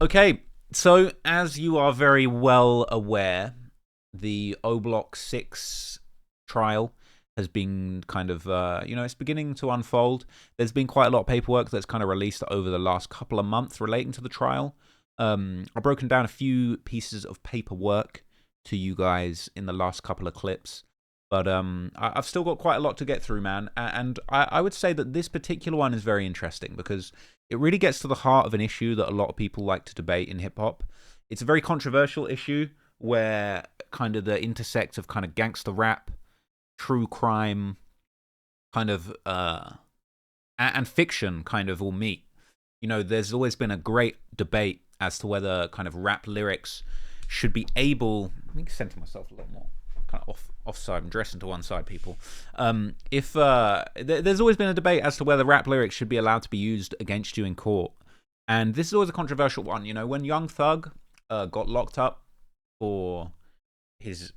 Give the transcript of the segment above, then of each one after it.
Okay, so as you are very well aware, the O Block 6 trial has been kind of, it's beginning to unfold. There's been quite a lot of paperwork that's kind of released over the last couple of months relating to the trial. I've broken down a few pieces of paperwork to you guys in the last couple of clips. But I've still got quite a lot to get through, man. And I would say that this particular one is very interesting because it really gets to the heart of an issue that a lot of people like to debate in hip-hop. It's a very controversial issue where kind of the intersect of kind of gangster rap, true crime, kind of, and fiction kind of all meet. You know, there's always been a great debate as to whether kind of rap lyrics should be able... Let me center myself a little more. Kind of offside. I'm dressing to one side, people. There's always been a debate as to whether rap lyrics should be allowed to be used against you in court. And this is always a controversial one. You know, when Young Thug got locked up for his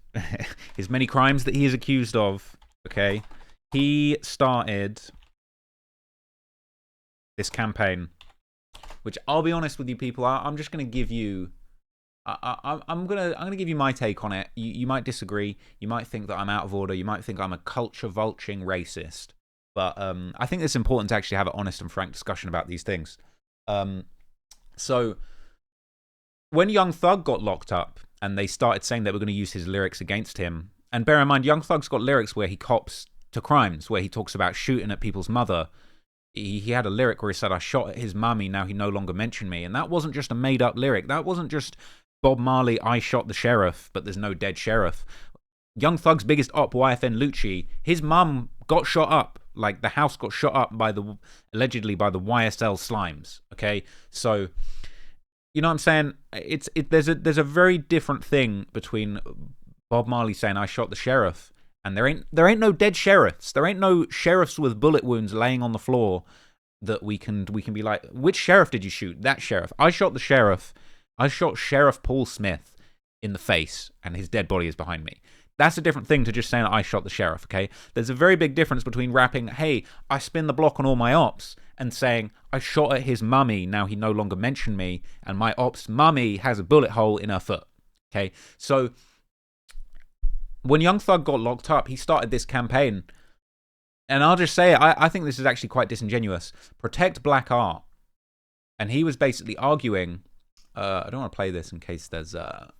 his many crimes that he is accused of, okay, he started this campaign, which I'll be honest with you, people, I'm just going to give you... I'm gonna give you my take on it. You might disagree. You might think that I'm out of order. You might think I'm a culture vulturing racist. But I think it's important to actually have an honest and frank discussion about these things. So when Young Thug got locked up and they started saying that we're going to use his lyrics against him, and bear in mind, Young Thug's got lyrics where he cops to crimes, where he talks about shooting at people's mother. He had a lyric where he said, "I shot at his mummy, now he no longer mentioned me." And that wasn't just a made-up lyric. That wasn't just Bob Marley, "I shot the sheriff, but there's no dead sheriff." Young Thug's biggest op, YFN Lucci, his mum got shot up. Like, the house got shot up by allegedly by the YSL Slimes. Okay? So, you know what I'm saying? There's a very different thing between Bob Marley saying, "I shot the sheriff," and there ain't no dead sheriffs. There ain't no sheriffs with bullet wounds laying on the floor that we can be like, which sheriff did you shoot? That sheriff. I shot the sheriff. I shot Sheriff Paul Smith in the face, and his dead body is behind me. That's a different thing to just saying I shot the sheriff, okay? There's a very big difference between rapping, "Hey, I spin the block on all my ops," and saying, "I shot at his mummy, now he no longer mentioned me, and my ops' mummy has a bullet hole in her foot." Okay? So, when Young Thug got locked up, he started this campaign. And I'll just say, I think this is actually quite disingenuous. Protect black art. And he was basically arguing... I don't want to play this in case there's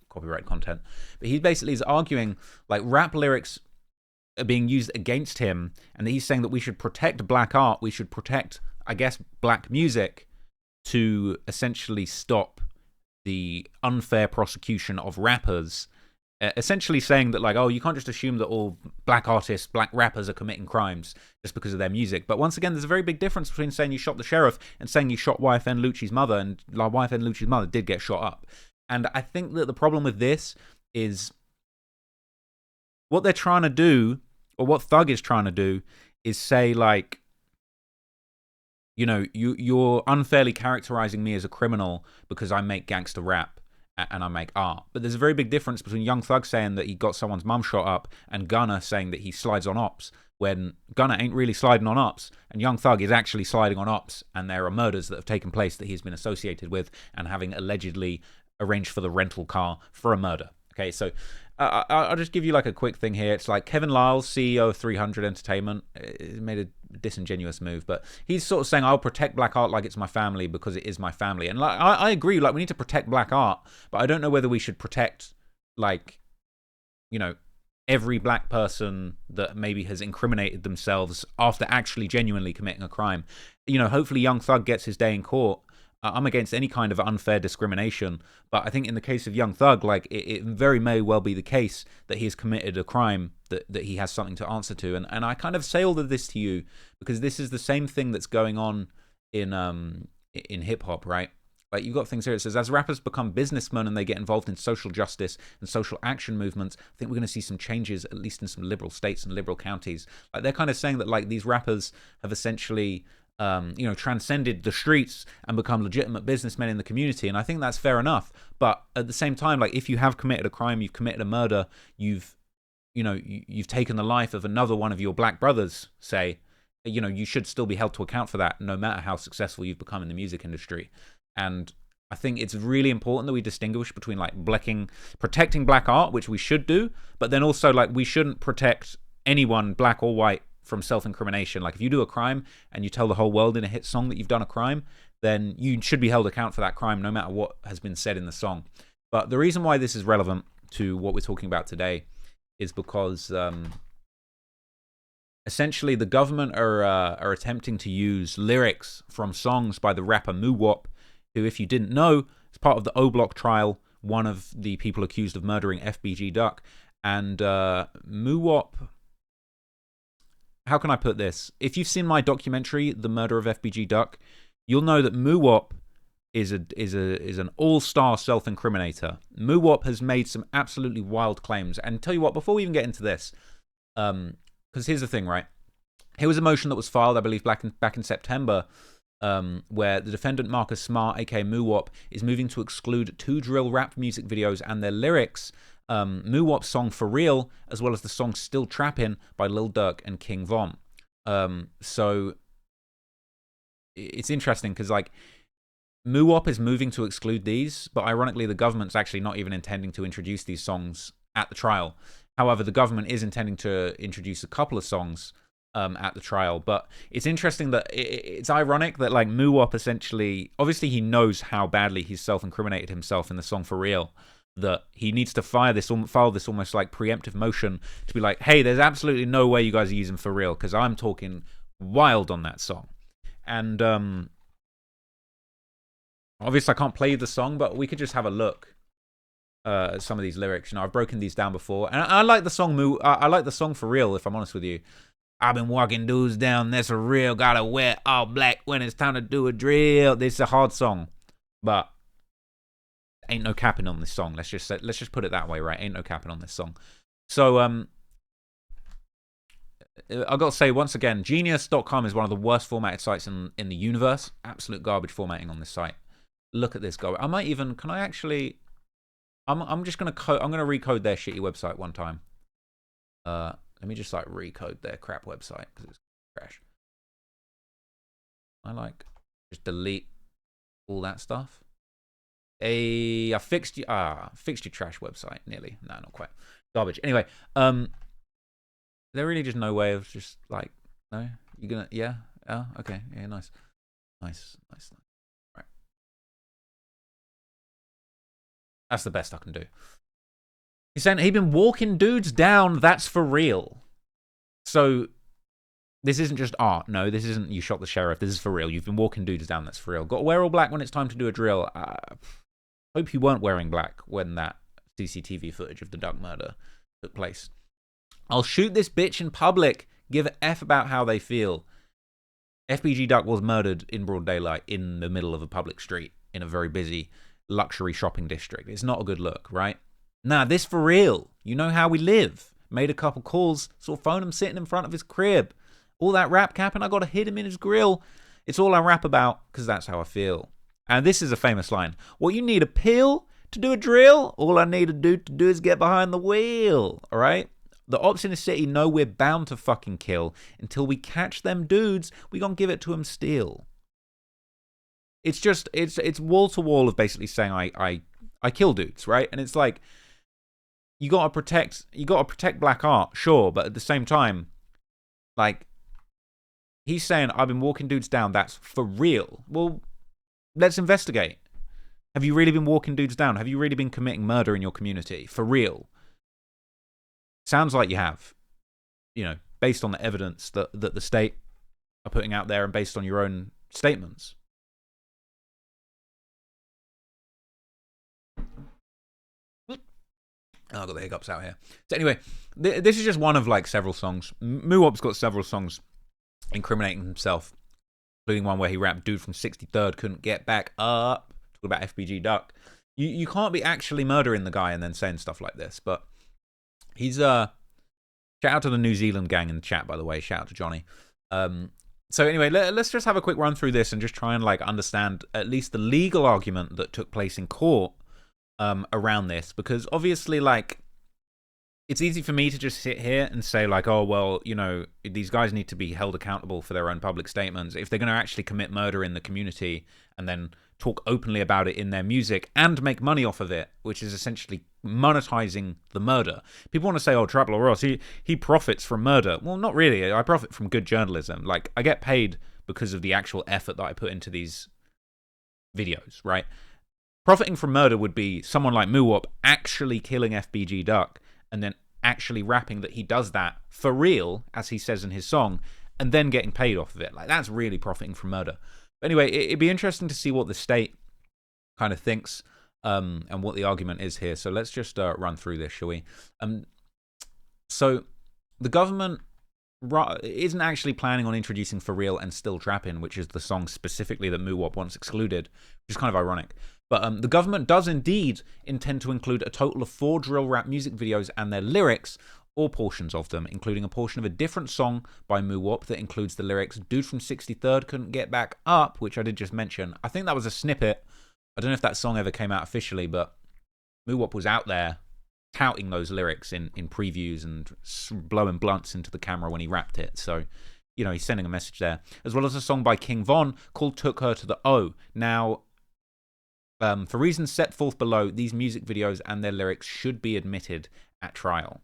copyright content. But he basically is arguing, like, rap lyrics are being used against him. And he's saying that we should protect black art. We should protect, I guess, black music to essentially stop the unfair prosecution of rappers. Essentially saying that, like, oh, you can't just assume that all black artists, black rappers are committing crimes just because of their music. But once again, there's a very big difference between saying you shot the sheriff and saying you shot YFN Lucci's mother, and like, YFN Lucci's mother did get shot up. And I think that the problem with this is what they're trying to do, or what Thug is trying to do, is say, like, you know, you're unfairly characterizing me as a criminal because I make gangster rap and I make art. But there's a very big difference between Young Thug saying that he got someone's mum shot up and Gunna saying that he slides on ops, when Gunna ain't really sliding on ops, and Young Thug is actually sliding on ops, and there are murders that have taken place that he's been associated with and having allegedly arranged for the rental car for a murder. Okay, so I'll just give you like a quick thing here. It's like Kevin Lyles, CEO of 300 Entertainment, made a disingenuous move, but he's sort of saying, "I'll protect black art like it's my family because it is my family." And like, I agree, like, we need to protect black art, but I don't know whether we should protect, like, you know, every black person that maybe has incriminated themselves after actually genuinely committing a crime. You know, hopefully Young Thug gets his day in court. I'm against any kind of unfair discrimination, but I think in the case of Young Thug, like, it very may well be the case that he has committed a crime that he has something to answer to. And I kind of say all of this to you because this is the same thing that's going on in hip-hop, right? Like, you've got things here. It says, as rappers become businessmen and they get involved in social justice and social action movements, I think we're going to see some changes, at least in some liberal states and liberal counties. Like, they're kind of saying that, like, these rappers have essentially... transcended the streets and become legitimate businessmen in the community. And I think that's fair enough. But at the same time, like, if you have committed a crime, you've committed a murder, you've taken the life of another one of your black brothers, say, you should still be held to account for that, no matter how successful you've become in the music industry. And I think it's really important that we distinguish between like protecting black art, which we should do, but then also like we shouldn't protect anyone, black or white, from self-incrimination. Like if you do a crime and you tell the whole world in a hit song that you've done a crime, then you should be held account for that crime no matter what has been said in the song. But the reason why this is relevant to what we're talking about today is because essentially the government are attempting to use lyrics from songs by the rapper Muwop, who, if you didn't know, is part of the O Block trial, one of the people accused of murdering FBG Duck. And Muwop, how can I put this? If you've seen my documentary, The Murder of FBG Duck, you'll know that Muwop is an all-star self-incriminator. Muwop has made some absolutely wild claims. And tell you what, before we even get into this, because here's the thing, right? Here was a motion that was filed, I believe, back in September, where the defendant Marcus Smart, aka Muwop, is moving to exclude 2 drill rap music videos and their lyrics, Muwop's song For Real, as well as the song Still Trappin' by Lil Durk and King Von. So it's interesting because like Muwop is moving to exclude these, but ironically the government's actually not even intending to introduce these songs at the trial. However, the government is intending to introduce a couple of songs at the trial. But it's interesting that it's ironic that like Muwop essentially, obviously he knows how badly he's self-incriminated himself in the song For Real, that he needs to file this almost like preemptive motion to be like, hey, there's absolutely no way you guys are using For Real because I'm talking wild on that song. And obviously I can't play the song, but we could just have a look at some of these lyrics. You know, I've broken these down before, and I like the song I like the song For Real, if I'm honest with you. I've been walking dudes down, that's for real. Gotta wear all black when it's time to do a drill. This is a hard song, but ain't no capping on this song. Let's just put it that way, right? Ain't no capping on this song. So I got to say once again, Genius.com is one of the worst formatted sites in the universe. Absolute garbage formatting on this site. Look at this go. I might even, can I actually? I'm just gonna recode their shitty website one time. Let me just like recode their crap website because it's trash. I like just delete all that stuff. I fixed your trash website nearly. No, not quite. Garbage. Anyway, there really just no way of just like, no, you're gonna, yeah, oh, okay, yeah, nice. Right, that's the best I can do. He's saying he'd been walking dudes down. That's for real. So this isn't just art. No, this isn't you shot the sheriff. This is for real. You've been walking dudes down. That's for real. Got to wear all black when it's time to do a drill. Hope you weren't wearing black when that CCTV footage of the Duck murder took place. I'll shoot this bitch in public. Give a F about how they feel. FBG Duck was murdered in broad daylight in the middle of a public street in a very busy luxury shopping district. It's not a good look, right? Nah, this for real. You know how we live. Made a couple calls, saw phone him sitting in front of his crib. All that rap capping, I gotta hit him in his grill. It's all I rap about, because that's how I feel. And this is a famous line. What, you need a pill to do a drill? All I need to do is get behind the wheel. Alright? The ops in the city know we're bound to fucking kill. Until we catch them dudes, we gonna give it to them still. It's just, it's wall to wall of basically saying I kill dudes, right? And it's like, you gotta protect black art, sure, but at the same time, like, he's saying I've been walking dudes down, that's for real. Well, let's investigate. Have you really been walking dudes down? Have you really been committing murder in your community? For real? Sounds like you have. You know, based on the evidence that the state are putting out there and based on your own statements. Oh, I got the hiccups out here. So anyway, this is just one of like several songs. Muwop's got several songs incriminating himself, including one where he rapped, "Dude from 63rd couldn't get back up." Talk about FBG Duck. You can't be actually murdering the guy and then saying stuff like this. But he's shout out to the New Zealand gang in the chat, by the way. Shout out to Johnny. So anyway, let's just have a quick run through this and just try and like understand at least the legal argument that took place in court around this, because obviously, like, it's easy for me to just sit here and say like, oh well, you know, these guys need to be held accountable for their own public statements if they're going to actually commit murder in the community and then talk openly about it in their music and make money off of it, which is essentially monetizing the murder. People want to say, oh, Trapper Ross, he profits from murder. Well, not really. I profit from good journalism. Like, I get paid because of the actual effort that I put into these videos, right? Profiting from murder would be someone like Muwop actually killing FBG Duck and then actually rapping that he does that for real, as he says in his song, and then getting paid off of it. Like, that's really profiting from murder. But anyway, it'd be interesting to see what the state kind of thinks and what the argument is here. So let's just run through this, shall we? So the government isn't actually planning on introducing For Real and Still Trappin', which is the song specifically that Muwop wants excluded, which is kind of ironic. But the government does indeed intend to include a total of 4 drill rap music videos and their lyrics, or portions of them, including a portion of a different song by Muwop that includes the lyrics, Dude from 63rd couldn't get back up, which I did just mention. I think that was a snippet. I don't know if that song ever came out officially, but Muwop was out there touting those lyrics in previews and blowing blunts into the camera when he rapped it. So, you know, he's sending a message there. As well as a song by King Von called Took Her to the O. Now, for reasons set forth below, these music videos and their lyrics should be admitted at trial.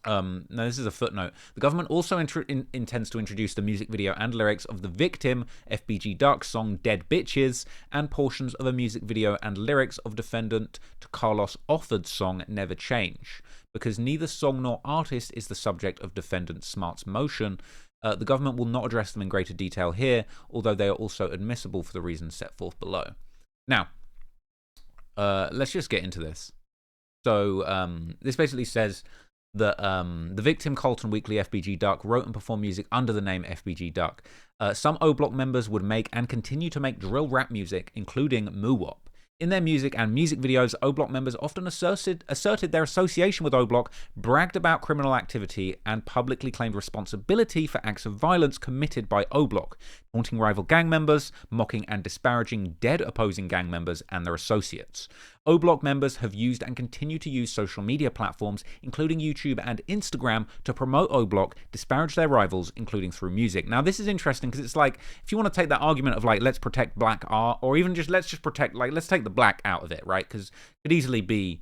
Now, this is a footnote. The government also intends to introduce the music video and lyrics of the victim, FBG Duck's song Dead Bitches, and portions of a music video and lyrics of defendant to Carlos Offord's song Never Change. Because neither song nor artist is the subject of defendant Smart's motion, the government will not address them in greater detail here, although they are also admissible for the reasons set forth below. Now, let's just get into this. So, this basically says that the victim, Colton Weekly FBG Duck, wrote and performed music under the name FBG Duck. Some O-Block members would make and continue to make drill rap music, including Muwop. In their music and music videos, O-Block members often asserted their association with O-Block, bragged about criminal activity, and publicly claimed responsibility for acts of violence committed by O-Block, taunting rival gang members, mocking and disparaging dead opposing gang members and their associates. O-Block members have used and continue to use social media platforms, including YouTube and Instagram, to promote O-Block, disparage their rivals, including through music. Now, this is interesting because it's like, if you want to take that argument of like, let's protect black art, or even just let's protect, like, let's take the black out of it, right? Because it could easily be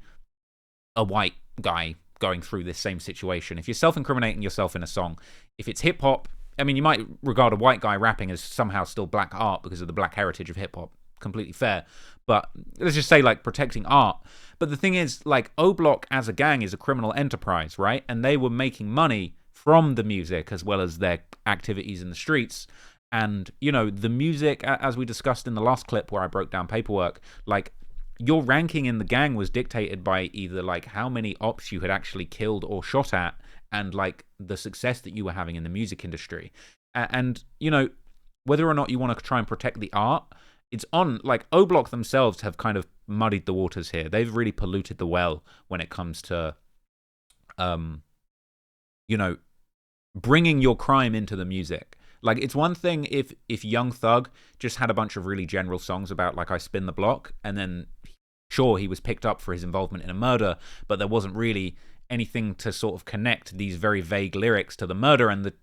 a white guy going through this same situation. If you're self-incriminating yourself in a song, if it's hip-hop, I mean, you might regard a white guy rapping as somehow still black art because of the black heritage of hip-hop. Completely fair. But let's just say, like, protecting art. But the thing is, like, O-Block as a gang is a criminal enterprise, right? And they were making money from the music as well as their activities in the streets. And, you know, the music, as we discussed in the last clip where I broke down Paperwork, like, your ranking in the gang was dictated by either, like, how many ops you had actually killed or shot at and, like, the success that you were having in the music industry. And, you know, whether or not you want to try and protect the art, it's on, like, O-Block themselves have kind of muddied the waters here. They've really polluted the well when it comes to, you know, bringing your crime into the music. Like, it's one thing if Young Thug just had a bunch of really general songs about, like, I Spin the Block, and then, sure, he was picked up for his involvement in a murder, but there wasn't really anything to sort of connect these very vague lyrics to the murder, and the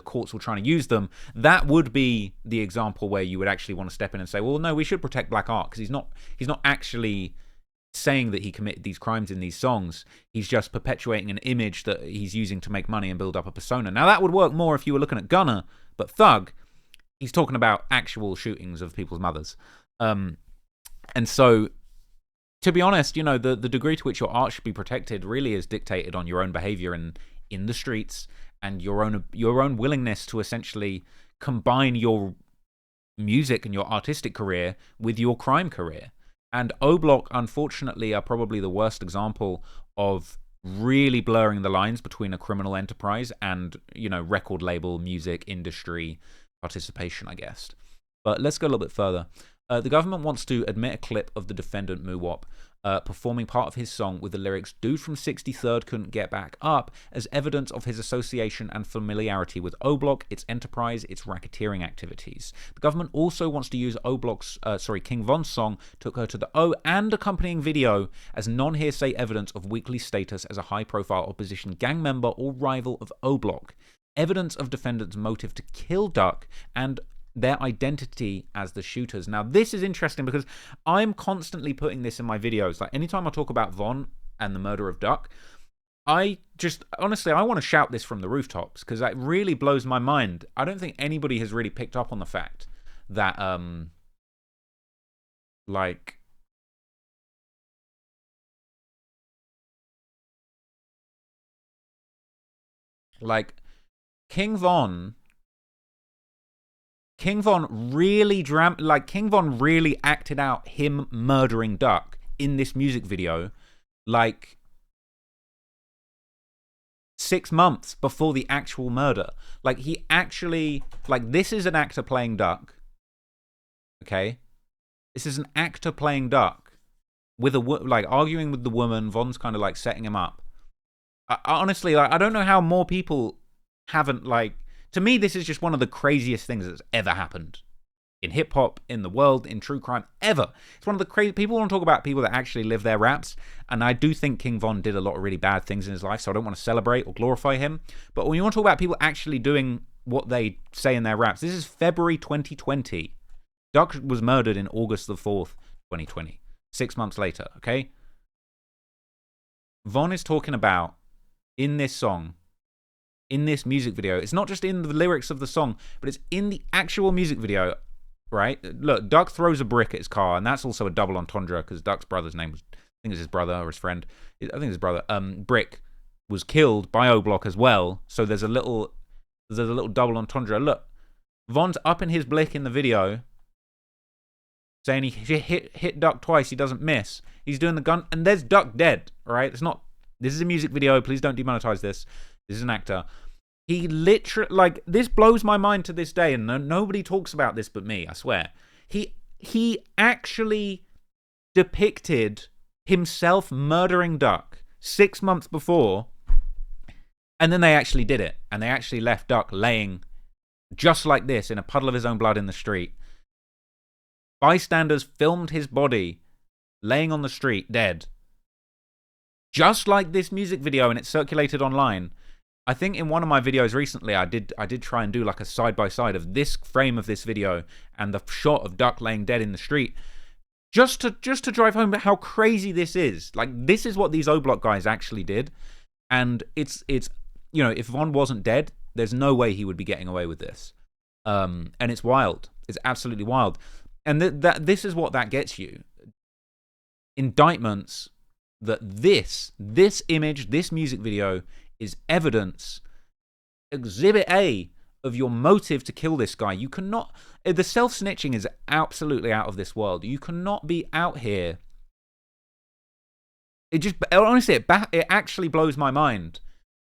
courts were trying to use them. That would be the example where you would actually want to step in and say, well, no, we should protect black art, because he's not actually saying that he committed these crimes in these songs. He's just perpetuating an image that he's using to make money and build up a persona. Now, that would work more if you were looking at Gunna, but Thug, he's talking about actual shootings of people's mothers. And so, to be honest, you know, the degree to which your art should be protected really is dictated on your own behavior in the streets, and your own willingness to essentially combine your music and your artistic career with your crime career. And O-Block, unfortunately, are probably the worst example of really blurring the lines between a criminal enterprise and, you know, record label, music industry participation, I guess. But let's go a little bit further. The government wants to admit a clip of the defendant Muwop performing part of his song with the lyrics "Dude from 63rd couldn't get back up" as evidence of his association and familiarity with O-Block, its enterprise, its racketeering activities. The government also wants to use King Von's song "Took Her to the O" and accompanying video as non-hearsay evidence of Weekly's status as a high-profile opposition gang member or rival of O-Block. Evidence of defendant's motive to kill Duck and their identity as the shooters. Now, this is interesting because I'm constantly putting this in my videos. Like, anytime I talk about Von and the murder of Duck, I just, honestly, I want to shout this from the rooftops because it really blows my mind. I don't think anybody has really picked up on the fact that, like, King Von really King Von really acted out him murdering Duck in this music video, like 6 months before the actual murder. Like, he actually, like, this is an actor playing Duck. Okay, this is an actor playing Duck with like arguing with the woman. Von's kind of like setting him up. I honestly, like, I don't know how more people haven't, like, to me, this is just one of the craziest things that's ever happened in hip hop, in the world, in true crime, ever. It's one of the crazy, people want to talk about people that actually live their raps, and I do think King Von did a lot of really bad things in his life, so I don't want to celebrate or glorify him. But when you want to talk about people actually doing what they say in their raps, this is February 2020. Duck was murdered in August the 4th, 2020. 6 months later, okay? Von is talking about, in this song, in this music video, it's not just in the lyrics of the song, but it's in the actual music video, right? Look, Duck throws a brick at his car, and that's also a double entendre because Duck's brother's name was, I think it's his brother or his friend. I think his brother. Brick was killed by O-Block as well, so there's a little double entendre. Look, Von's up in his blick in the video, saying he hit Duck twice, he doesn't miss. He's doing the gun, and there's Duck dead, all right? It's not, this is a music video, please don't demonetize this. This is an actor. He literally, like, this blows my mind to this day, and nobody talks about this but me, I swear. He actually depicted himself murdering Duck 6 months before, and then they actually did it, and they actually left Duck laying just like this in a puddle of his own blood in the street. Bystanders filmed his body laying on the street, dead. Just like this music video, and it circulated online. I think in one of my videos recently, I did try and do like a side-by-side of this frame of this video and the shot of Duck laying dead in the street, just to drive home how crazy this is. Like, this is what these O-Block guys actually did, and it's you know, if Von wasn't dead, there's no way he would be getting away with this. And it's wild. It's absolutely wild. And this is what that gets you. Indictments that this image, this music video, is evidence, exhibit A, of your motive to kill this guy. You cannot, the self-snitching is absolutely out of this world. You cannot be out here. It just, honestly, it actually blows my mind.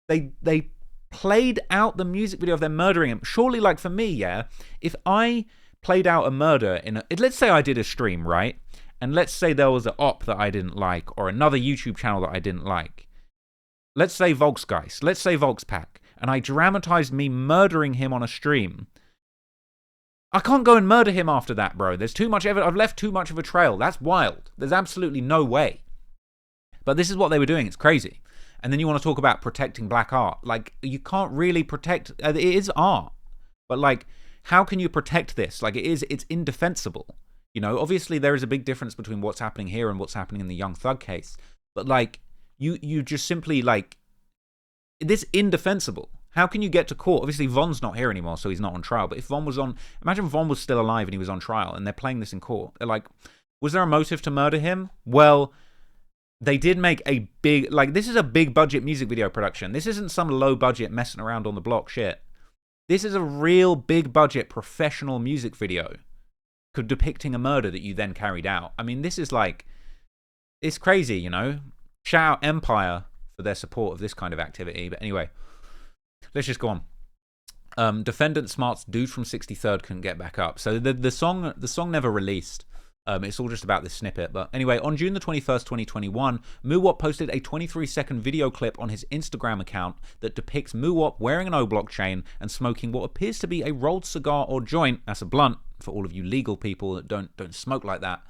They played out the music video of them murdering him. Surely, like, for me, yeah, if I played out a murder let's say I did a stream, right? And let's say there was an op that I didn't like, or another YouTube channel that I didn't like. Let's say Volksgeist, let's say Volkspack, and I dramatized me murdering him on a stream. I can't go and murder him after that, bro. There's too much evidence. I've left too much of a trail. That's wild. There's absolutely no way. But this is what they were doing. It's crazy. And then you want to talk about protecting black art. Like, you can't really protect, it is art. But, like, how can you protect this? Like, it's indefensible. You know, obviously there is a big difference between what's happening here and what's happening in the Young Thug case. But, like, you just simply, like, this indefensible. How can you get to court? Obviously, Von's not here anymore, so he's not on trial. But if Von was on, imagine Von was still alive and he was on trial, and they're playing this in court. They're like, was there a motive to murder him? Well, they did make a big, like, this is a big budget music video production. This isn't some low budget messing around on the block shit. This is a real big budget professional music video depicting a murder that you then carried out. I mean, this is like, it's crazy, you know? Shout out Empire for their support of this kind of activity. But anyway, let's just go on. Defendant Smart's Dude from 63rd couldn't get back up. So the song never released. It's all just about this snippet. But anyway, on June the 21st, 2021, Muwop posted a 23-second video clip on his Instagram account that depicts Muwop wearing an O-Block chain and smoking what appears to be a rolled cigar or joint. That's a blunt for all of you legal people that don't smoke like that.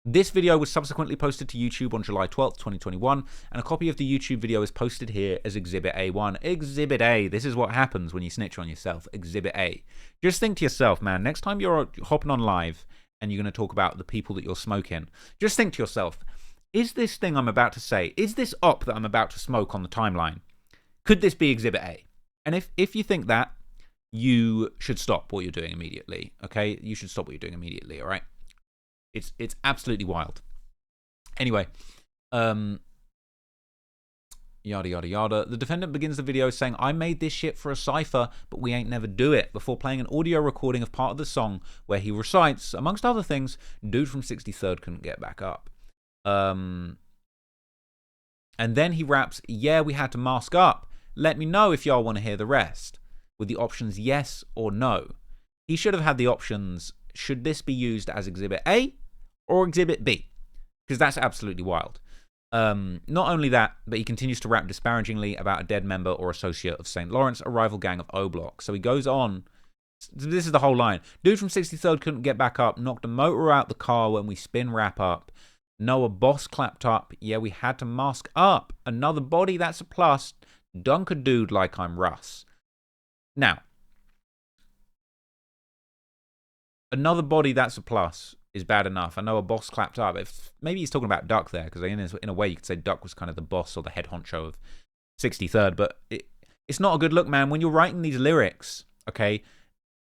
This video was subsequently posted to YouTube on July 12th, 2021, and a copy of the YouTube video is posted here as Exhibit A1. Exhibit A. This is what happens when you snitch on yourself. Exhibit A. Just think to yourself, man, next time you're hopping on live and you're going to talk about the people that you're smoking, just think to yourself, is this thing I'm about to say, is this op that I'm about to smoke on the timeline, could this be Exhibit A? And if you think that, you should stop what you're doing immediately, okay? You should stop what you're doing immediately, all right? It's absolutely wild. Anyway, yada, yada, yada. The defendant begins the video saying, I made this shit for a cipher, but we ain't never do it, before playing an audio recording of part of the song where he recites, amongst other things, dude from 63rd couldn't get back up. And then he raps, yeah, we had to mask up. Let me know if y'all want to hear the rest. With the options yes or no. He should have had the options, should this be used as Exhibit A or Exhibit B? Because that's absolutely wild. Not only that, but he continues to rap disparagingly about a dead member or associate of St. Lawrence, a rival gang of O Block. So he goes on. This is the whole line. Dude from 63rd couldn't get back up, knocked a motor out the car when we spin wrap up. Noah boss clapped up. Yeah, we had to mask up. Another body, that's a plus. Dunk a dude like I'm Russ. Now, another body, that's a plus, is bad enough. I know a boss clapped up. Maybe he's talking about Duck there, because in a way you could say Duck was kind of the boss or the head honcho of 63rd, but it's not a good look, man. When you're writing these lyrics, okay,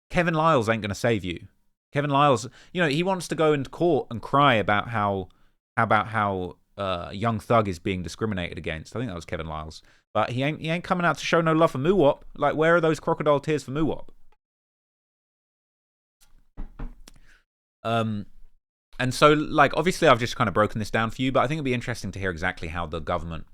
Kevin Lyles ain't going to save you. Kevin Lyles, he wants to go into court and cry about how Young Thug is being discriminated against. I think that was Kevin Lyles. But he ain't coming out to show no love for Muwop. Like, where are those crocodile tears for Muwop? And so, like, obviously I've just kind of broken this down for you, but I think it'd be interesting to hear exactly how the government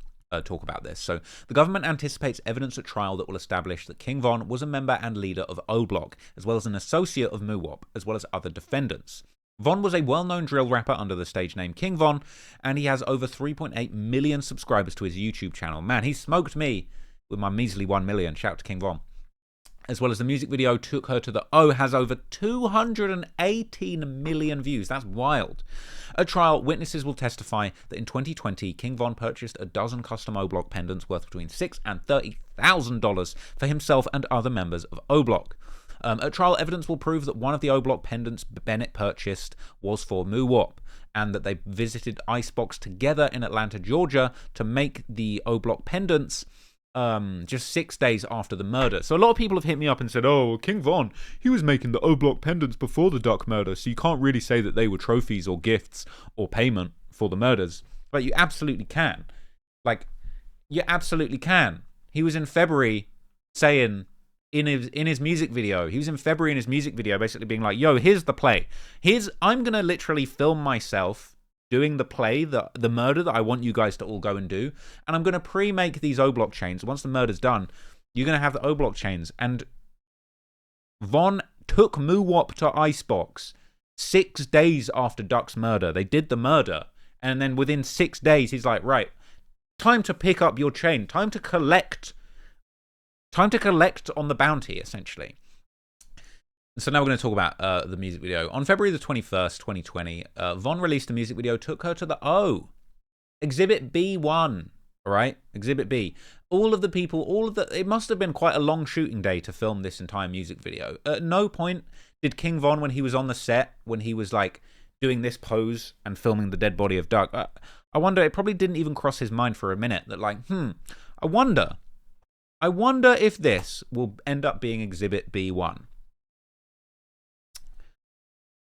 talk about this. So, the government anticipates evidence at trial that will establish that King Von was a member and leader of O Block, as well as an associate of Muwop, as well as other defendants. Von was a well-known drill rapper under the stage name King Von, and he has over 3.8 million subscribers to his YouTube channel. Man, he smoked me with my measly 1 million. Shout out to King Von. As well as the music video Took Her to the O has over 218 million views. That's wild. At trial, witnesses will testify that in 2020, King Von purchased a dozen custom O Block pendants worth between $6,000 and $30,000 for himself and other members of O Block. At trial, evidence will prove that one of the O Block pendants Bennett purchased was for Muwop, and that they visited Icebox together in Atlanta, Georgia to make the O Block pendants just 6 days after the murder. So a lot of people have hit me up and said, oh, King Von, he was making the O Block pendants before the Duck murder, so you can't really say that they were trophies or gifts or payment for the murders. But you absolutely can. Like, you absolutely can. He was in February saying... In his music video, he was in February in his music video basically being like, yo, here's the play. I'm going to literally film myself doing the play, the murder that I want you guys to all go and do. And I'm going to pre-make these O-Block chains. Once the murder's done, you're going to have the O-Block chains. And Von took Muwop to Icebox 6 days after Duck's murder. They did the murder. And then within 6 days, he's like, right, time to pick up your chain. Time to collect on the bounty, essentially. So now we're going to talk about the music video. On February the 21st, 2020, Von released a music video, Took Her to the O. Exhibit B1, all right? Exhibit B. It must have been quite a long shooting day to film this entire music video. At no point did King Von, when he was on the set, when he was, like, doing this pose and filming the dead body of Doug, I wonder, it probably didn't even cross his mind for a minute that, like, I wonder if this will end up being Exhibit B1.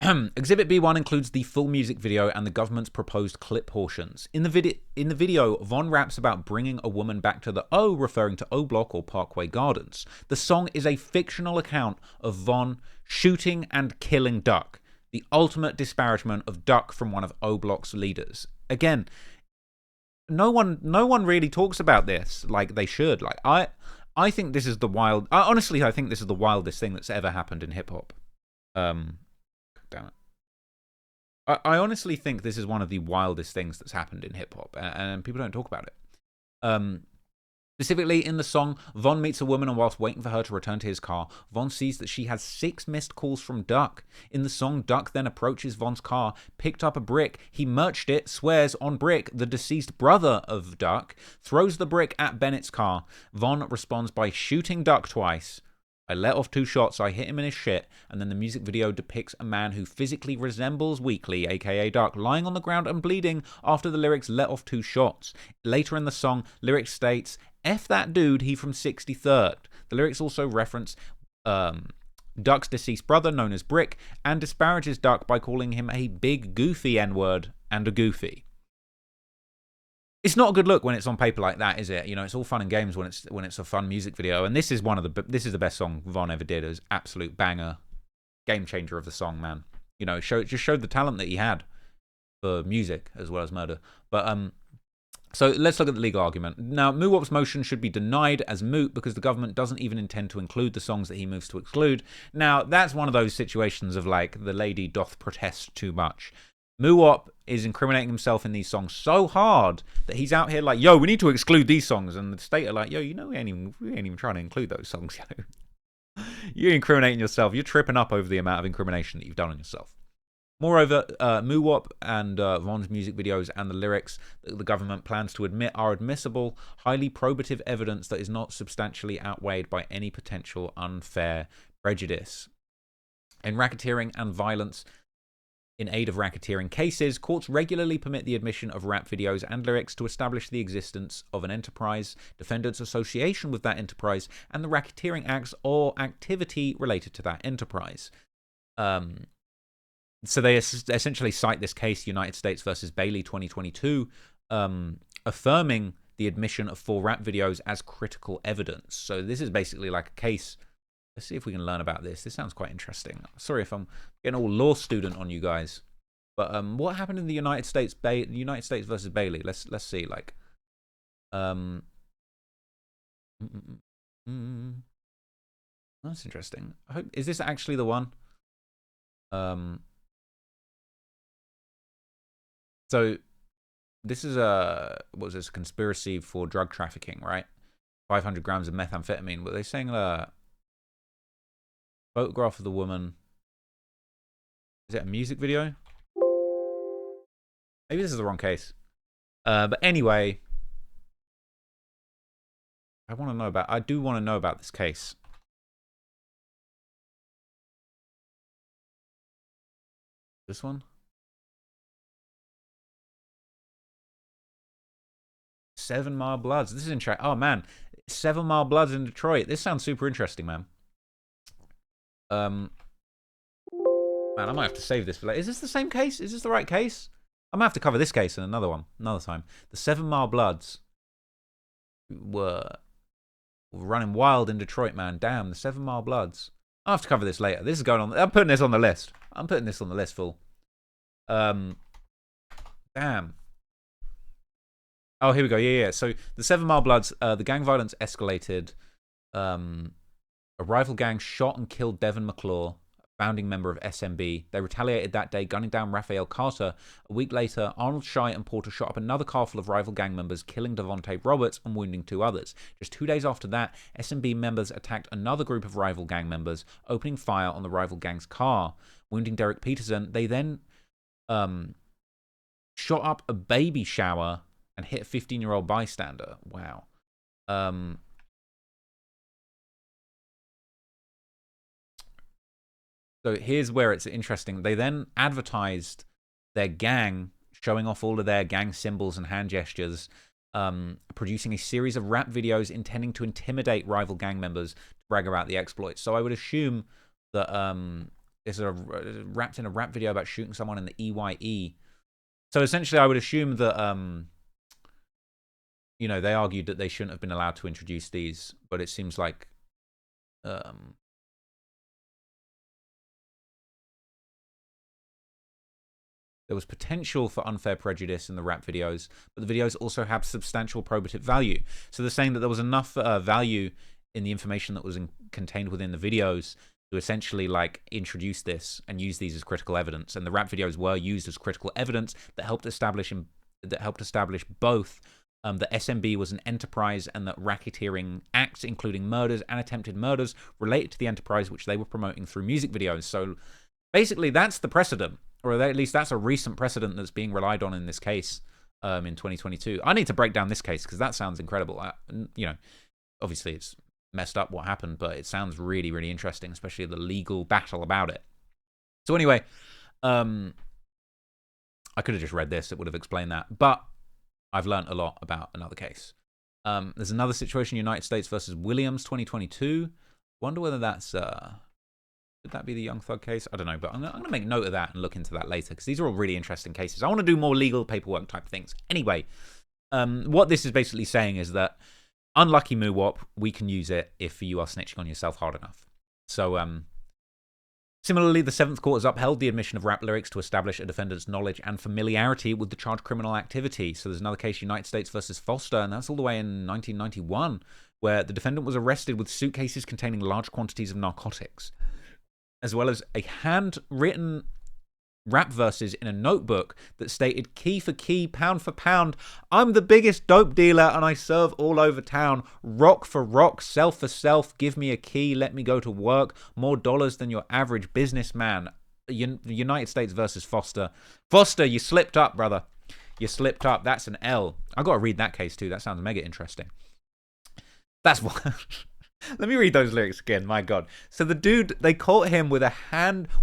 Exhibit B1 includes the full music video and the government's proposed clip portions. In the video, Von raps about bringing a woman back to the O, referring to O Block or Parkway Gardens. The song is a fictional account of Von shooting and killing Duck, the ultimate disparagement of Duck from one of O Block's leaders. Again, no one really talks about this like they should. Like I think this is honestly, I think this is the wildest thing that's ever happened in hip hop. Damn it. I honestly think this is one of the wildest things that's happened in hip hop, and people don't talk about it. Specifically, in the song, Von meets a woman, and whilst waiting for her to return to his car, Von sees that she has 6 missed calls from Duck. In the song, Duck then approaches Von's car, picked up a brick, he merched it, swears on Brick, the deceased brother of Duck, throws the brick at Bennett's car. Von responds by shooting Duck twice. I let off 2 shots, I hit him in his shit, and then the music video depicts a man who physically resembles Weekly, aka Duck, lying on the ground and bleeding after the lyrics let off 2 shots. Later in the song, lyrics states, F that dude, he from 63rd. The lyrics also reference Duck's deceased brother, known as Brick, and disparages Duck by calling him a big goofy N-word and a goofy. It's not a good look when it's on paper like that, is it? You know, it's all fun and games when it's a fun music video, and this is the best song Von ever did. It was absolute banger, game changer of the song, man. You know, it just showed the talent that he had for music as well as murder. But so let's look at the legal argument. Now, Muwop's motion should be denied as moot because the government doesn't even intend to include the songs that he moves to exclude. Now, that's one of those situations of like the lady doth protest too much. Muwop is incriminating himself in these songs so hard that he's out here like, yo, we need to exclude these songs. And the state are like, yo, you know, we ain't even trying to include those songs, yo. You're incriminating yourself. You're tripping up over the amount of incrimination that you've done on yourself. Moreover, Muwop and Von's music videos and the lyrics that the government plans to admit are admissible, highly probative evidence that is not substantially outweighed by any potential unfair prejudice. In racketeering and violence in aid of racketeering cases, courts regularly permit the admission of rap videos and lyrics to establish the existence of an enterprise, defendants' association with that enterprise, and the racketeering acts or activity related to that enterprise. So they essentially cite this case, United States versus Bailey 2022, affirming the admission of 4 rap videos as critical evidence. So this is basically like a case. Let's see if we can learn about this. This sounds quite interesting. Sorry if I'm getting all law student on you guys. But what happened in the United States versus Bailey? Let's see. Like, that's interesting. Is this actually the one? So this is a conspiracy for drug trafficking, right? 500 grams of methamphetamine. Were they saying photograph of the woman? Is it a music video? Maybe this is the wrong case. But anyway, I do want to know about this case. This one? 7 Mile Bloods. This is interesting. Oh man, 7 Mile Bloods in Detroit. This sounds super interesting, man. Man, I might have to save this for later. Is this the same case? Is this the right case? I might have to cover this case in another time. The 7 Mile Bloods were running wild in Detroit, man. Damn, the 7 Mile Bloods. I'll have to cover this later. This is going on. I'm putting this on the list. Fool. Damn. Oh, here we go. Yeah. So the 7 Mile Bloods, the gang violence escalated. A rival gang shot and killed Devin McClure, a founding member of SMB. They retaliated that day, gunning down Raphael Carter. A week later, Arnold Shai and Porter shot up another car full of rival gang members, killing Devontae Roberts and wounding 2 others. Just 2 days after that, SMB members attacked another group of rival gang members, opening fire on the rival gang's car, wounding Derek Peterson. They then shot up a baby shower and hit a 15-year-old bystander. Wow. So here's where it's interesting. They then advertised their gang, showing off all of their gang symbols and hand gestures, producing a series of rap videos intending to intimidate rival gang members to brag about the exploits. So I would assume that it's wrapped in a rap video about shooting someone in the EYE. So essentially I would assume that, you know, they argued that they shouldn't have been allowed to introduce these, but it seems like there was potential for unfair prejudice in the rap videos, but the videos also have substantial probative value. So they're saying that there was enough value in the information that was contained within the videos to essentially like introduce this and use these as critical evidence. And the rap videos were used as critical evidence that helped establish both that SMB was an enterprise and that racketeering acts, including murders and attempted murders, related to the enterprise which they were promoting through music videos. So basically, that's the precedent, or at least that's a recent precedent that's being relied on in this case in 2022. I need to break down this case because that sounds incredible. Obviously it's messed up what happened, but it sounds really, really interesting, especially the legal battle about it. So anyway, I could have just read this. It would have explained that. But I've learned a lot about another case. There's another situation, United States versus Williams, 2022. Wonder whether that's... Could that be the Young Thug case? I don't know, but I'm going to make note of that and look into that later because these are all really interesting cases. I want to do more legal paperwork type things. Anyway, what this is basically saying is that unlucky Muwop, we can use it if you are snitching on yourself hard enough. So, similarly, the Seventh Court has upheld the admission of rap lyrics to establish a defendant's knowledge and familiarity with the charged criminal activity. So there's another case, United States versus Foster, and that's all the way in 1991, where the defendant was arrested with suitcases containing large quantities of narcotics, as well as a handwritten rap verses in a notebook that stated key for key, pound for pound, I'm the biggest dope dealer and I serve all over town. Rock for rock, self for self, give me a key, let me go to work. More dollars than your average businessman. United States versus Foster. Foster, you slipped up, brother. You slipped up. That's an L. I got to read that case too. That sounds mega interesting. That's what... Let me read those lyrics again, my God. So the dude, they caught him with a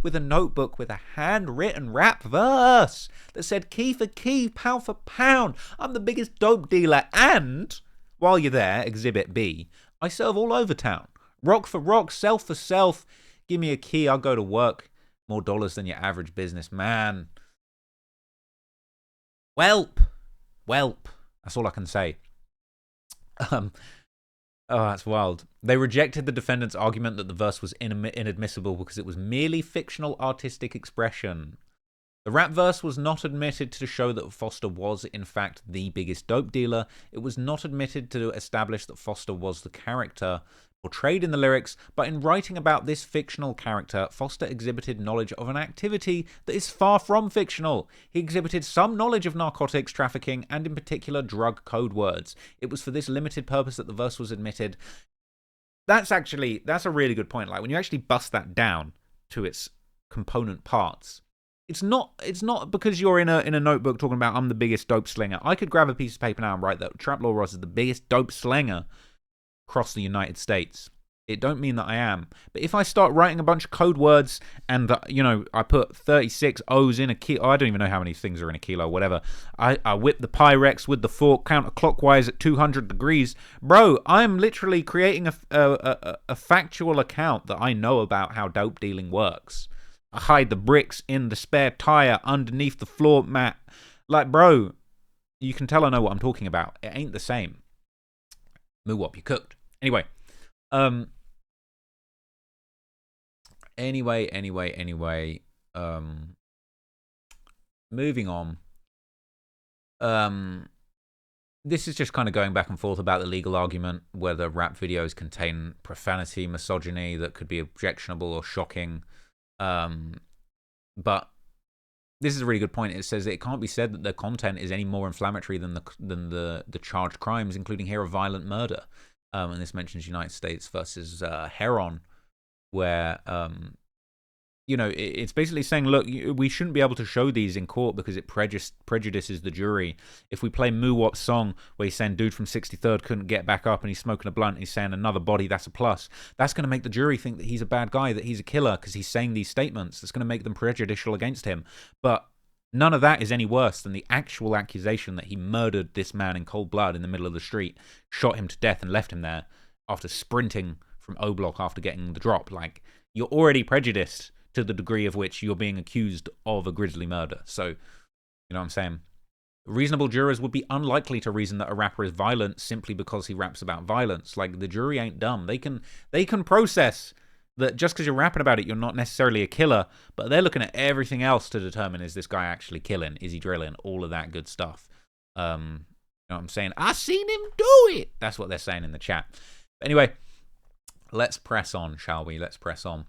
notebook with a handwritten rap verse that said key for key, pound for pound, I'm the biggest dope dealer, and while you're there, exhibit B, I serve all over town. Rock for rock, self for self, give me a key, I'll go to work. More dollars than your average businessman. Welp. That's all I can say. Oh, that's wild. They rejected the defendant's argument that the verse was inadmissible because it was merely fictional artistic expression. The rap verse was not admitted to show that Foster was, in fact, the biggest dope dealer. It was not admitted to establish that Foster was the character portrayed in the lyrics, but in writing about this fictional character, Foster exhibited knowledge of an activity that is far from fictional. He exhibited some knowledge of narcotics trafficking and in particular drug code words. It was for this limited purpose that the verse was admitted. That's a really good point. Like when you actually bust that down to its component parts, it's not because you're in a notebook talking about I'm the biggest dope slinger. I could grab a piece of paper now and write that Trap Law Ross is the biggest dope slinger across the United States. It don't mean that I am. But if I start writing a bunch of code words and, I put 36 O's in a kilo, I don't even know how many things are in a kilo, whatever. I whip the Pyrex with the fork counterclockwise at 200 degrees. Bro, I'm literally creating a factual account that I know about how dope dealing works. I hide the bricks in the spare tire underneath the floor mat. Like, bro, you can tell I know what I'm talking about. It ain't the same. Muwop, you cooked. Anyway. Anyway. Moving on. This is just kind of going back and forth about the legal argument whether rap videos contain profanity, misogyny that could be objectionable or shocking. But this is a really good point. It says that it can't be said that the content is any more inflammatory than the charged crimes, including here a violent murder. And this mentions United States versus Heron, where it's basically saying, look, we shouldn't be able to show these in court because it prejudices the jury. If we play Muwop's song where he's saying dude from 63rd couldn't get back up and he's smoking a blunt and he's saying another body, that's a plus. That's going to make the jury think that he's a bad guy, that he's a killer because he's saying these statements. That's going to make them prejudicial against him. But none of that is any worse than the actual accusation that he murdered this man in cold blood in the middle of the street, shot him to death and left him there after sprinting from O Block after getting the drop. Like, you're already prejudiced to the degree of which you're being accused of a grisly murder. So, you know what I'm saying? Reasonable jurors would be unlikely to reason that a rapper is violent simply because he raps about violence. Like, the jury ain't dumb. They can process that just because you're rapping about it, you're not necessarily a killer, but they're looking at everything else to determine, is this guy actually killing? Is he drilling? All of that good stuff. You know what I'm saying? I seen him do it. That's what they're saying in the chat. But anyway, let's press on, shall we? Let's press on.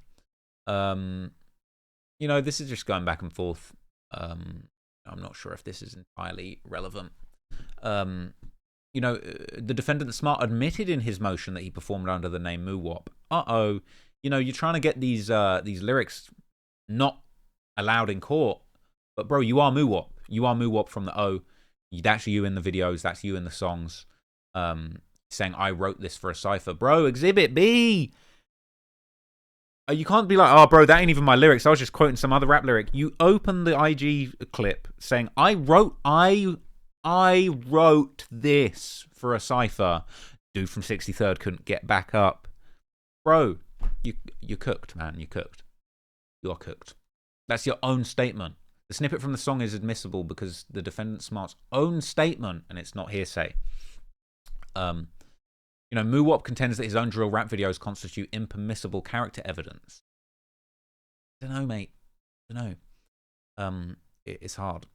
This is just going back and forth. I'm not sure if this is entirely relevant. you know, the defendant Smart admitted in his motion that he performed under the name Muwop. You know, you're trying to get these lyrics not allowed in court, but bro, you are Muwop. You are Muwop from the O. That's you in the videos. That's you in the songs. Saying I wrote this for a cipher, bro. Exhibit B. You can't be like, oh, bro, that ain't even my lyrics. I was just quoting some other rap lyric. You open the IG clip saying I wrote this for a cipher. Dude from 63rd couldn't get back up, bro. You cooked, man. You cooked. You are cooked. That's your own statement. The snippet from the song is admissible because the defendant Smart's own statement, and it's not hearsay. You know, Muwop contends that his own drill rap videos constitute impermissible character evidence. I don't know, mate. I don't know. It's hard.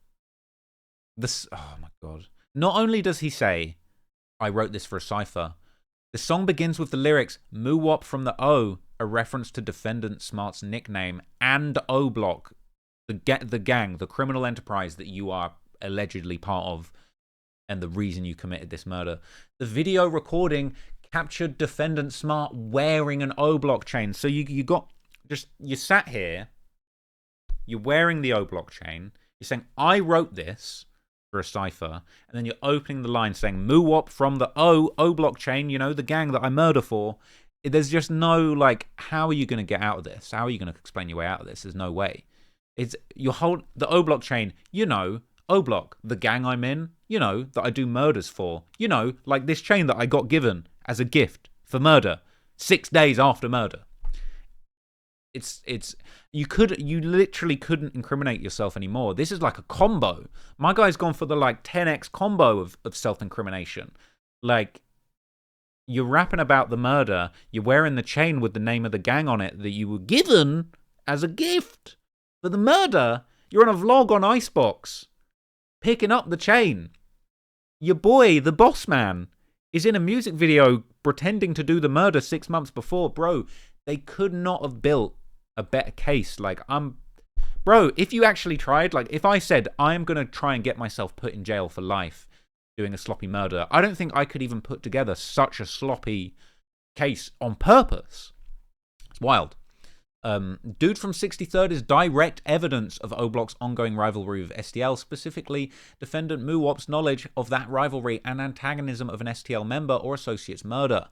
Oh my god. Not only does he say, I wrote this for a cipher, the song begins with the lyrics, Muwop from the O, a reference to defendant Smart's nickname, and O Block, the gang, the criminal enterprise that you are allegedly part of, and the reason you committed this murder. The video recording captured defendant Smart wearing an O Block chain. So you sat here, you're wearing the O Block chain, you're saying, I wrote this for a cipher, and then you're opening the line saying, Muwop from the O Block chain, you know, the gang that I murder for. There's just no, like, how are you going to get out of this? How are you going to explain your way out of this? There's no way. It's the O Block chain, you know, O Block, the gang I'm in, you know, that I do murders for. You know, like this chain that I got given as a gift for murder 6 days after murder. You literally couldn't incriminate yourself anymore. This is like a combo. My guy's gone for the like 10x combo of self-incrimination. Like, you're rapping about the murder, you're wearing the chain with the name of the gang on it that you were given as a gift for the murder. You're on a vlog on Icebox, picking up the chain. Your boy, the boss man, is in a music video pretending to do the murder 6 months before. Bro, they could not have built a better case. Like, bro, if you actually tried, like, if I said, I'm going to try and get myself put in jail for life doing a sloppy murder, I don't think I could even put together such a sloppy case on purpose. It's wild. Dude from 63rd is direct evidence of O Block's ongoing rivalry with STL, specifically defendant Muwop's knowledge of that rivalry and antagonism of an STL member or associate's murder.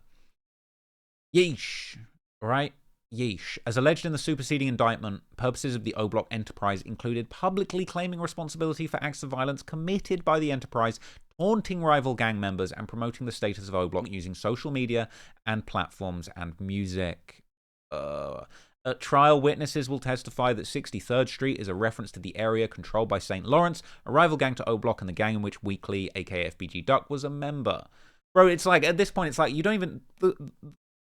Yeesh. Right? Yeesh. As alleged in the superseding indictment, purposes of the O Block enterprise included publicly claiming responsibility for acts of violence committed by the enterprise, taunting rival gang members, and promoting the status of O Block using social media and platforms and music. At trial, witnesses will testify that 63rd Street is a reference to the area controlled by St. Lawrence, a rival gang to O Block and the gang in which Weekly, aka FBG Duck, was a member. Bro, it's like, at this point, it's like, you don't even...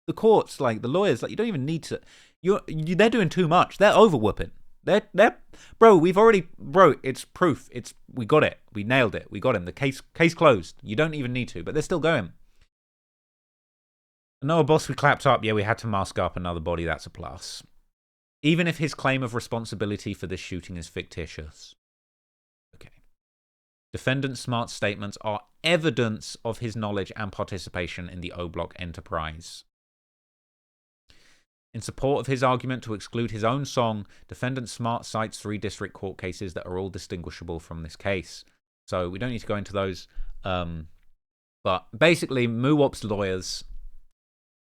The courts, like, the lawyers, like, you don't even need to... They're doing too much. They're over-whooping. Bro, we've already... Bro, it's proof. We got it. We nailed it. We got him. The case closed. You don't even need to, but they're still going. No, boss, we clapped up. Yeah, we had to mask up another body. That's a plus. Even if his claim of responsibility for this shooting is fictitious. Okay. Defendant Smart's statements are evidence of his knowledge and participation in the O Block enterprise. In support of his argument to exclude his own song, Defendant Smart cites 3 district court cases that are all distinguishable from this case. So we don't need to go into those. But basically, Muwop's lawyers...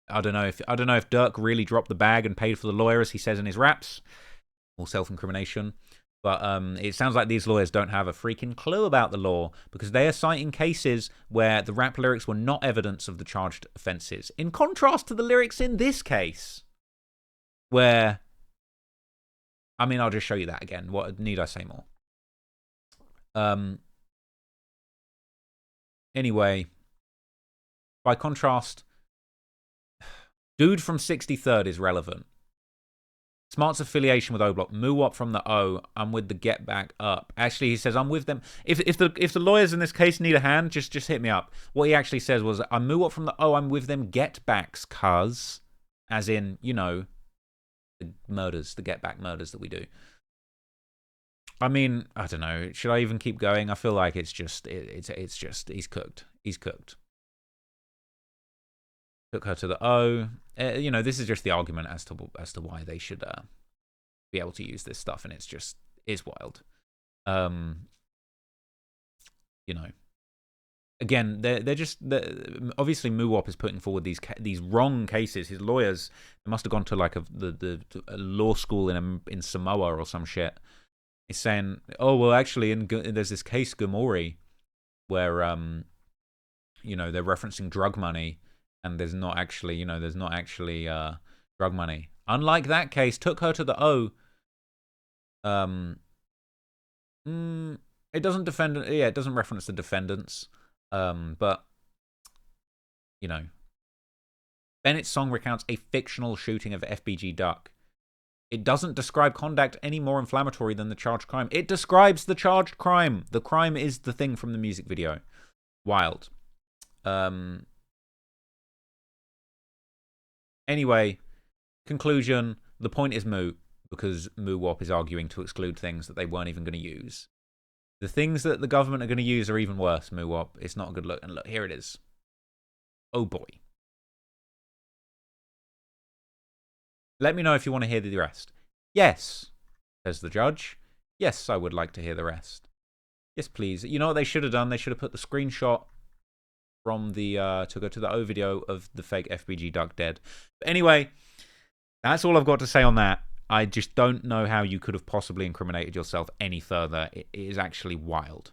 I don't know if Dirk really dropped the bag and paid for the lawyer, as he says in his raps, or self-incrimination. But it sounds like these lawyers don't have a freaking clue about the law, because they are citing cases where the rap lyrics were not evidence of the charged offences. In contrast to the lyrics in this case, where... I mean, I'll just show you that again. What need I say more? Anyway, by contrast... Dude from 63rd is relevant. Smart's affiliation with O Block. Muwop from the O. I'm with the Get Back Up. Actually, he says, I'm with them. If the lawyers in this case need a hand, just hit me up. What he actually says was, I'm Muwop from the O. I'm with them Get Backs, cuz. As in, you know, the murders, the Get Back murders that we do. I mean, I don't know. Should I even keep going? I feel like it's just, he's cooked. He's cooked. Took her to the O. You know, this is just the argument as to why they should be able to use this stuff, and it's wild. You know, again, they're just obviously Muwop is putting forward these wrong cases. His lawyers must have gone to like a law school in Samoa or some shit. He's saying, oh well, actually, there's this case Gomori where you know, they're referencing drug money, and there's not actually drug money. Unlike that case, took her to the O. It doesn't defend. Yeah, it doesn't reference the defendants. But you know, Bennett's song recounts a fictional shooting of FBG Duck. It doesn't describe conduct any more inflammatory than the charged crime. It describes the charged crime. The crime is the thing from the music video. Wild. Anyway, conclusion. The point is moot because Muwop is arguing to exclude things that they weren't even going to use. The things that the government are going to use are even worse, Muwop. It's not a good look. And look, here it is. Oh boy. Let me know if you want to hear the rest. Yes, says the judge. Yes, I would like to hear the rest. Yes, please. You know what they should have done? They should have put the screenshot from the to go to the O video of the fake FBG Duck dead. But anyway, that's all I've got to say on that. I just don't know how you could have possibly incriminated yourself any further. It is actually wild.